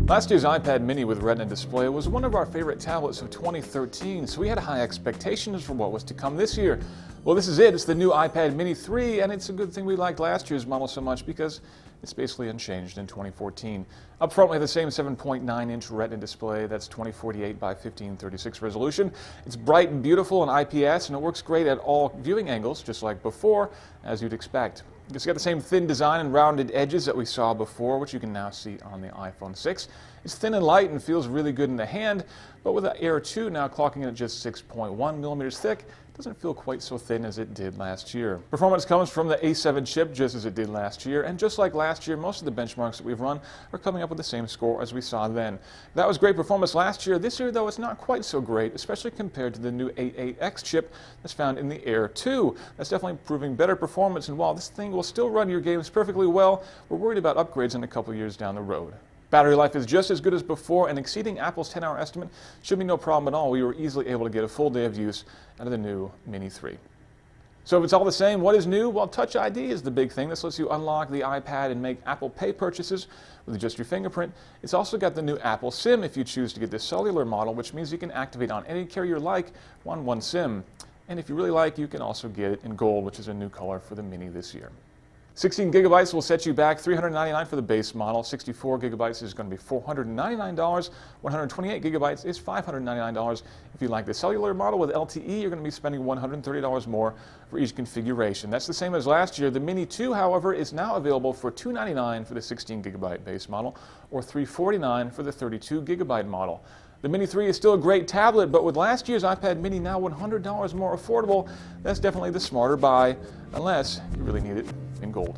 Last year's iPad mini with Retina display was one of our favorite tablets of 2013, so we had high expectations for what was to come this year. Well, this is it. It's the new iPad mini 3, and it's a good thing we liked last year's model so much because it's basically unchanged in 2014. Up front, we have the same 7.9-inch Retina display. That's 2048 by 1536 resolution. It's bright and beautiful and IPS, and it works great at all viewing angles, just like before, as you'd expect. It's got the same thin design and rounded edges that we saw before, which you can now see on the iPhone 6. It's thin and light and feels really good in the hand, but with the Air 2 now clocking in at just 6.1 millimeters thick, it doesn't feel quite so thin as it did last year. Performance comes from the A7 chip, just as it did last year, and just like last year, most of the benchmarks that we've run are coming up with the same score as we saw then. That was great performance last year. This year, though, it's not quite so great, especially compared to the new A8X chip that's found in the Air 2. That's definitely proving better performance, and while this thing will still run your games perfectly well, we're worried about upgrades in a couple years down the road. Battery life is just as good as before, and exceeding Apple's 10-hour estimate should be no problem at all. We were easily able to get a full day of use out of the new Mini 3. So if it's all the same, what is new? Well, Touch ID is the big thing. This lets you unlock the iPad and make Apple Pay purchases with just your fingerprint. It's also got the new Apple SIM if you choose to get the cellular model, which means you can activate on any carrier like on one SIM. And if you really like, you can also get it in gold, which is a new color for the Mini this year. 16 gigabytes will set you back $399 for the base model. 64 gigabytes is going to be $499. 128 gigabytes is $599. If you like the cellular model with LTE, you're going to be spending $130 more for each configuration. That's the same as last year. The Mini 2, however, is now available for $299 for the 16 gigabyte base model or $349 for the 32 gigabyte model. The Mini 3 is still a great tablet, but with last year's iPad mini now $100 more affordable, that's definitely the smarter buy, unless you really need it in gold.